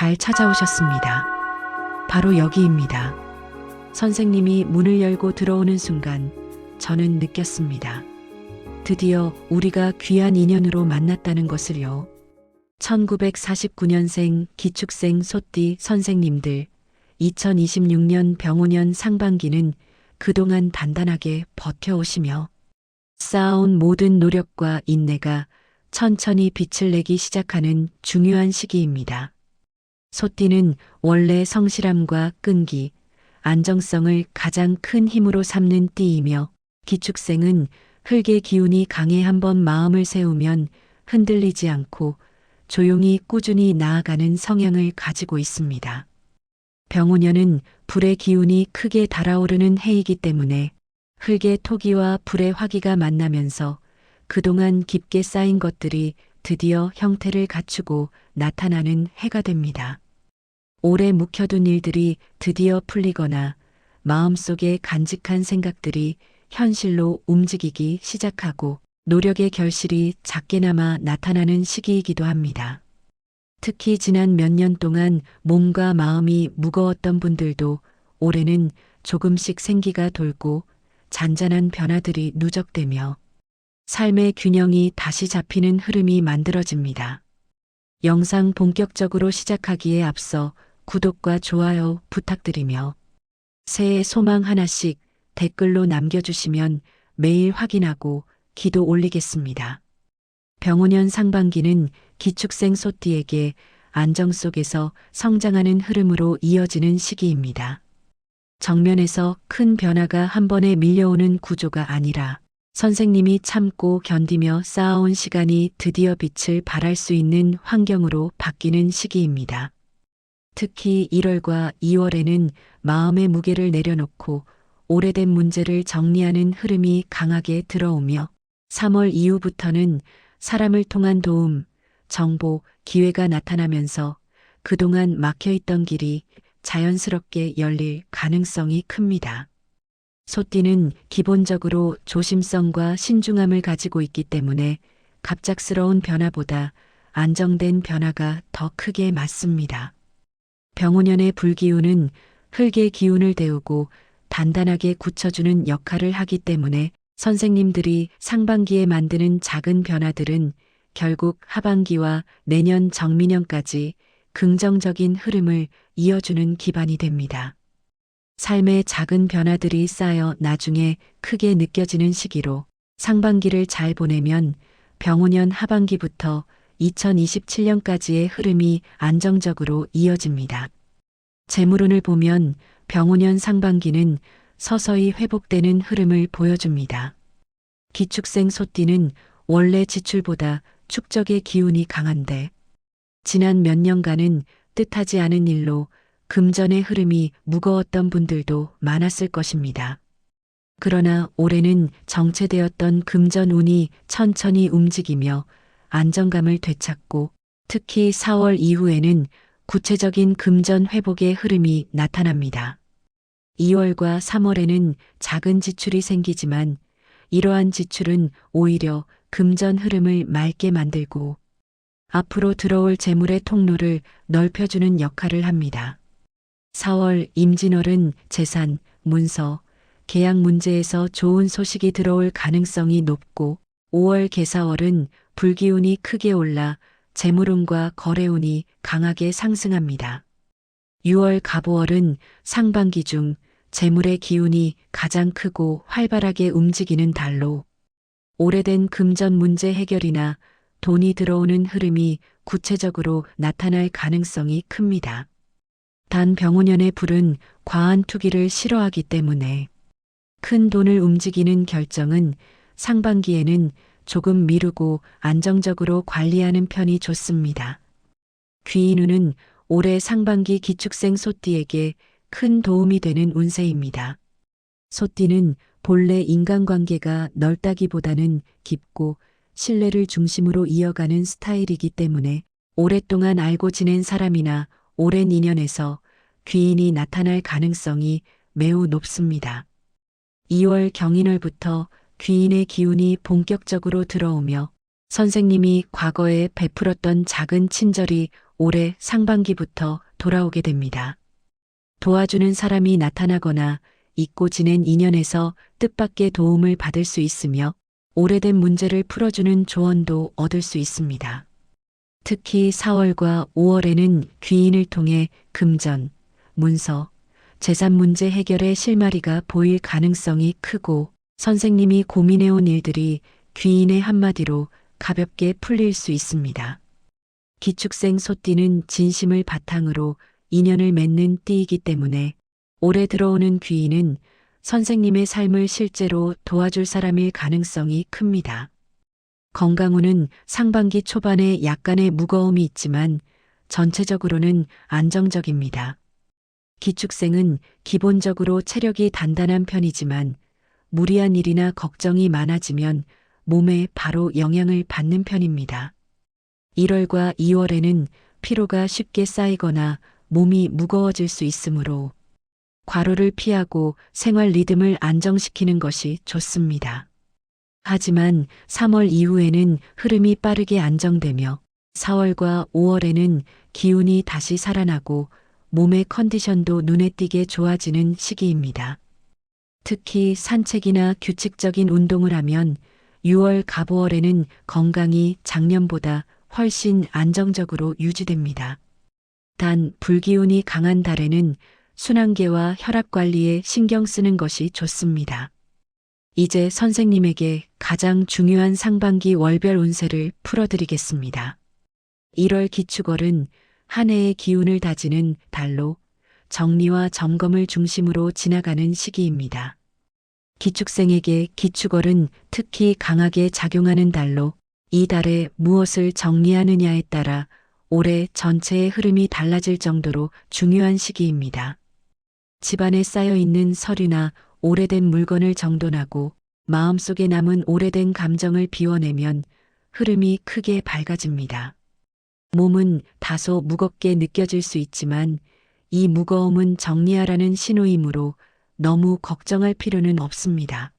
잘 찾아오셨습니다. 바로 여기입니다. 선생님이 문을 열고 들어오는 순간 저는 느꼈습니다. 드디어 우리가 귀한 인연으로 만났다는 것을요. 1949년생 기축생 소띠 선생님들, 2026년 병오년 상반기는 그동안 단단하게 버텨오시며 쌓아온 모든 노력과 인내가 천천히 빛을 내기 시작하는 중요한 시기입니다. 소띠는 원래 성실함과 끈기, 안정성을 가장 큰 힘으로 삼는 띠이며 기축생은 흙의 기운이 강해 한번 마음을 세우면 흔들리지 않고 조용히 꾸준히 나아가는 성향을 가지고 있습니다. 병오년은 불의 기운이 크게 달아오르는 해이기 때문에 흙의 토기와 불의 화기가 만나면서 그동안 깊게 쌓인 것들이 드디어 형태를 갖추고 나타나는 해가 됩니다. 오래 묵혀둔 일들이 드디어 풀리거나 마음속에 간직한 생각들이 현실로 움직이기 시작하고 노력의 결실이 작게나마 나타나는 시기이기도 합니다. 특히 지난 몇 년 동안 몸과 마음이 무거웠던 분들도 올해는 조금씩 생기가 돌고 잔잔한 변화들이 누적되며 삶의 균형이 다시 잡히는 흐름이 만들어집니다. 영상 본격적으로 시작하기에 앞서 구독과 좋아요 부탁드리며 새해 소망 하나씩 댓글로 남겨주시면 매일 확인하고 기도 올리겠습니다. 병오년 상반기는 기축생 소띠에게 안정 속에서 성장하는 흐름으로 이어지는 시기입니다. 정면에서 큰 변화가 한 번에 밀려오는 구조가 아니라 선생님이 참고 견디며 쌓아온 시간이 드디어 빛을 발할 수 있는 환경으로 바뀌는 시기입니다. 특히 1월과 2월에는 마음의 무게를 내려놓고 오래된 문제를 정리하는 흐름이 강하게 들어오며 3월 이후부터는 사람을 통한 도움, 정보, 기회가 나타나면서 그동안 막혀있던 길이 자연스럽게 열릴 가능성이 큽니다. 소띠는 기본적으로 조심성과 신중함을 가지고 있기 때문에 갑작스러운 변화보다 안정된 변화가 더 크게 맞습니다. 병오년의 불기운은 흙의 기운을 데우고 단단하게 굳혀주는 역할을 하기 때문에 선생님들이 상반기에 만드는 작은 변화들은 결국 하반기와 내년 정민년까지 긍정적인 흐름을 이어주는 기반이 됩니다. 삶의 작은 변화들이 쌓여 나중에 크게 느껴지는 시기로 상반기를 잘 보내면 병오년 하반기부터 2027년까지의 흐름이 안정적으로 이어집니다. 재물운을 보면 병오년 상반기는 서서히 회복되는 흐름을 보여줍니다. 기축생 소띠는 원래 지출보다 축적의 기운이 강한데 지난 몇 년간은 뜻하지 않은 일로 금전의 흐름이 무거웠던 분들도 많았을 것입니다. 그러나 올해는 정체되었던 금전운이 천천히 움직이며 안정감을 되찾고 특히 4월 이후에는 구체적인 금전 회복의 흐름이 나타납니다. 2월과 3월에는 작은 지출이 생기지만 이러한 지출은 오히려 금전 흐름을 맑게 만들고 앞으로 들어올 재물의 통로를 넓혀주는 역할을 합니다. 4월 임진월은 재산, 문서, 계약 문제에서 좋은 소식이 들어올 가능성이 높고 5월 계사월은 불기운이 크게 올라 재물운과 거래운이 강하게 상승합니다. 6월 갑오월은 상반기 중 재물의 기운이 가장 크고 활발하게 움직이는 달로 오래된 금전 문제 해결이나 돈이 들어오는 흐름이 구체적으로 나타날 가능성이 큽니다. 단 병오년의 불은 과한 투기를 싫어하기 때문에 큰 돈을 움직이는 결정은 상반기에는 조금 미루고 안정적으로 관리하는 편이 좋습니다. 귀인운은 올해 상반기 기축생 소띠에게 큰 도움이 되는 운세입니다. 소띠는 본래 인간관계가 넓다기보다는 깊고 신뢰를 중심으로 이어가는 스타일이기 때문에 오랫동안 알고 지낸 사람이나 오랜 인연에서 귀인이 나타날 가능성이 매우 높습니다. 2월 경인월부터 귀인의 기운이 본격적으로 들어오며 선생님이 과거에 베풀었던 작은 친절이 올해 상반기부터 돌아오게 됩니다. 도와주는 사람이 나타나거나 잊고 지낸 인연에서 뜻밖의 도움을 받을 수 있으며 오래된 문제를 풀어주는 조언도 얻을 수 있습니다. 특히 4월과 5월에는 귀인을 통해 금전, 문서, 재산 문제 해결의 실마리가 보일 가능성이 크고 선생님이 고민해온 일들이 귀인의 한마디로 가볍게 풀릴 수 있습니다. 기축생 소띠는 진심을 바탕으로 인연을 맺는 띠이기 때문에 올해 들어오는 귀인은 선생님의 삶을 실제로 도와줄 사람일 가능성이 큽니다. 건강운은 상반기 초반에 약간의 무거움이 있지만 전체적으로는 안정적입니다. 기축생은 기본적으로 체력이 단단한 편이지만 무리한 일이나 걱정이 많아지면 몸에 바로 영향을 받는 편입니다. 1월과 2월에는 피로가 쉽게 쌓이거나 몸이 무거워질 수 있으므로 과로를 피하고 생활 리듬을 안정시키는 것이 좋습니다. 하지만 3월 이후에는 흐름이 빠르게 안정되며 4월과 5월에는 기운이 다시 살아나고 몸의 컨디션도 눈에 띄게 좋아지는 시기입니다. 특히 산책이나 규칙적인 운동을 하면 6월 갑오월에는 건강이 작년보다 훨씬 안정적으로 유지됩니다. 단 불기운이 강한 달에는 순환계와 혈압 관리에 신경 쓰는 것이 좋습니다. 이제 선생님에게 가장 중요한 상반기 월별 운세를 풀어드리겠습니다. 1월 기축월은 한 해의 기운을 다지는 달로 정리와 점검을 중심으로 지나가는 시기입니다. 기축생에게 기축월은 특히 강하게 작용하는 달로 이 달에 무엇을 정리하느냐에 따라 올해 전체의 흐름이 달라질 정도로 중요한 시기입니다. 집안에 쌓여있는 서류나 오래된 물건을 정돈하고 마음속에 남은 오래된 감정을 비워내면 흐름이 크게 밝아집니다. 몸은 다소 무겁게 느껴질 수 있지만 이 무거움은 정리하라는 신호이므로 너무 걱정할 필요는 없습니다.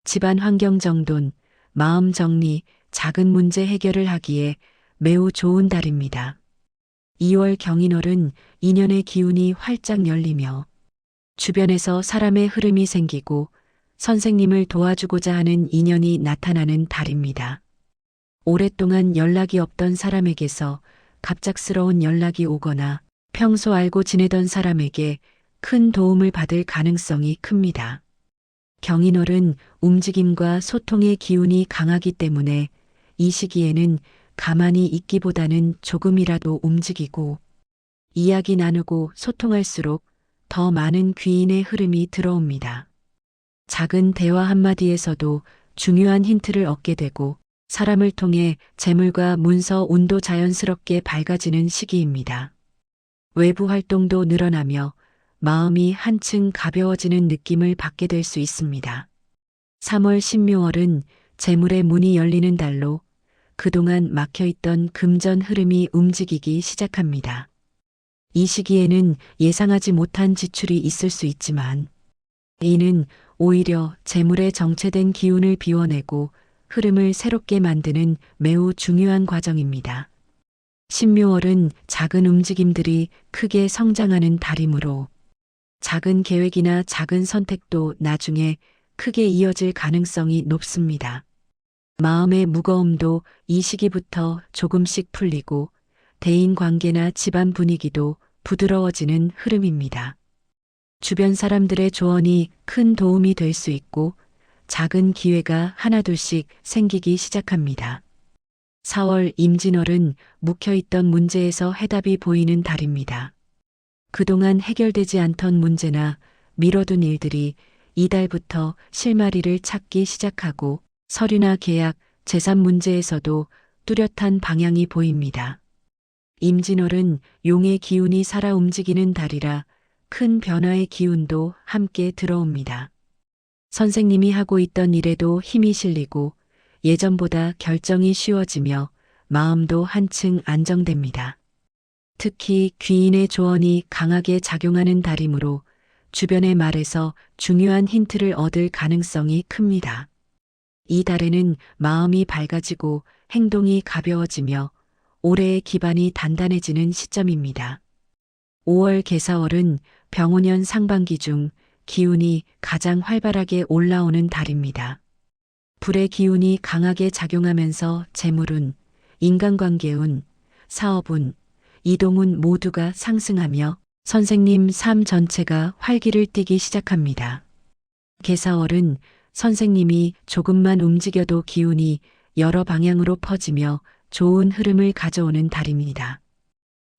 집안 환경 정돈, 마음 정리, 작은 문제 해결을 하기에 매우 좋은 달입니다. 2월 경인월은 인연의 기운이 활짝 열리며 주변에서 사람의 흐름이 생기고 선생님을 도와주고자 하는 인연이 나타나는 달입니다. 오랫동안 연락이 없던 사람에게서 갑작스러운 연락이 오거나 평소 알고 지내던 사람에게 큰 도움을 받을 가능성이 큽니다. 경인월은 움직임과 소통의 기운이 강하기 때문에 이 시기에는 가만히 있기보다는 조금이라도 움직이고 이야기 나누고 소통할수록 더 많은 귀인의 흐름이 들어옵니다. 작은 대화 한마디에서도 중요한 힌트를 얻게 되고 사람을 통해 재물과 문서 운도 자연스럽게 밝아지는 시기입니다. 외부 활동도 늘어나며 마음이 한층 가벼워지는 느낌을 받게 될 수 있습니다. 3월 신묘월은 재물의 문이 열리는 달로 그동안 막혀있던 금전 흐름이 움직이기 시작합니다. 이 시기에는 예상하지 못한 지출이 있을 수 있지만 이는 오히려 재물의 정체된 기운을 비워내고 흐름을 새롭게 만드는 매우 중요한 과정입니다. 신묘월은 작은 움직임들이 크게 성장하는 달이므로 작은 계획이나 작은 선택도 나중에 크게 이어질 가능성이 높습니다. 마음의 무거움도 이 시기부터 조금씩 풀리고 대인 관계나 집안 분위기도 부드러워지는 흐름입니다. 주변 사람들의 조언이 큰 도움이 될 수 있고 작은 기회가 하나둘씩 생기기 시작합니다. 4월 임진월은 묵혀있던 문제에서 해답이 보이는 달입니다. 그동안 해결되지 않던 문제나 미뤄둔 일들이 이달부터 실마리를 찾기 시작하고 서류나 계약, 재산 문제에서도 뚜렷한 방향이 보입니다. 임진월은 용의 기운이 살아 움직이는 달이라 큰 변화의 기운도 함께 들어옵니다. 선생님이 하고 있던 일에도 힘이 실리고 예전보다 결정이 쉬워지며 마음도 한층 안정됩니다. 특히 귀인의 조언이 강하게 작용하는 달이므로 주변의 말에서 중요한 힌트를 얻을 가능성이 큽니다. 이 달에는 마음이 밝아지고 행동이 가벼워지며 올해의 기반이 단단해지는 시점입니다. 5월 개사월은 병오년 상반기 중 기운이 가장 활발하게 올라오는 달입니다. 불의 기운이 강하게 작용하면서 재물운, 인간관계운, 사업운, 이동운 모두가 상승하며 선생님 삶 전체가 활기를 띠기 시작합니다. 개사월은 선생님이 조금만 움직여도 기운이 여러 방향으로 퍼지며 좋은 흐름을 가져오는 달입니다.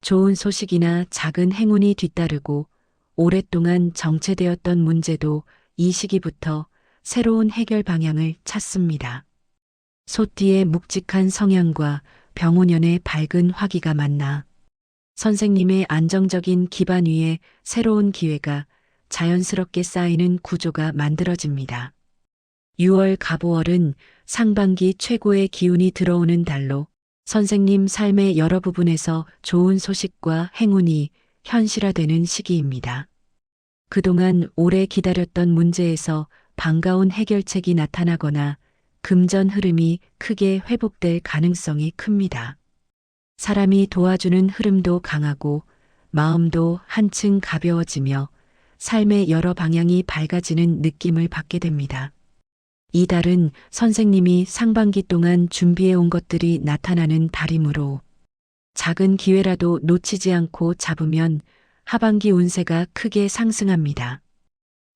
좋은 소식이나 작은 행운이 뒤따르고 오랫동안 정체되었던 문제도 이 시기부터 새로운 해결 방향을 찾습니다. 소띠의 묵직한 성향과 병오년의 밝은 화기가 만나 선생님의 안정적인 기반 위에 새로운 기회가 자연스럽게 쌓이는 구조가 만들어집니다. 6월 갑오월은 상반기 최고의 기운이 들어오는 달로 선생님 삶의 여러 부분에서 좋은 소식과 행운이 현실화되는 시기입니다. 그동안 오래 기다렸던 문제에서 반가운 해결책이 나타나거나 금전 흐름이 크게 회복될 가능성이 큽니다. 사람이 도와주는 흐름도 강하고 마음도 한층 가벼워지며 삶의 여러 방향이 밝아지는 느낌을 받게 됩니다. 이달은 선생님이 상반기 동안 준비해온 것들이 나타나는 달이므로 작은 기회라도 놓치지 않고 잡으면 하반기 운세가 크게 상승합니다.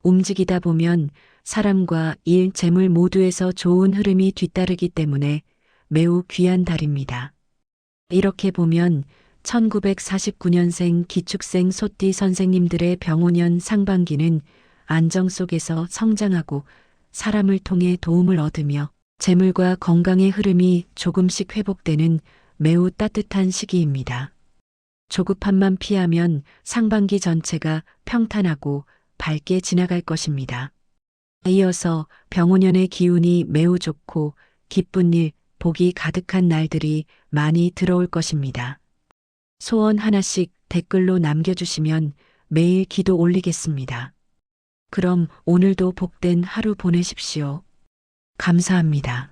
움직이다 보면 사람과 일, 재물 모두에서 좋은 흐름이 뒤따르기 때문에 매우 귀한 달입니다. 이렇게 보면 1949년생 기축생 소띠 선생님들의 병오년 상반기는 안정 속에서 성장하고 사람을 통해 도움을 얻으며 재물과 건강의 흐름이 조금씩 회복되는 매우 따뜻한 시기입니다. 조급함만 피하면 상반기 전체가 평탄하고 밝게 지나갈 것입니다. 이어서 병오년의 기운이 매우 좋고 기쁜 일, 복이 가득한 날들이 많이 들어올 것입니다. 소원 하나씩 댓글로 남겨주시면 매일 기도 올리겠습니다. 그럼 오늘도 복된 하루 보내십시오. 감사합니다.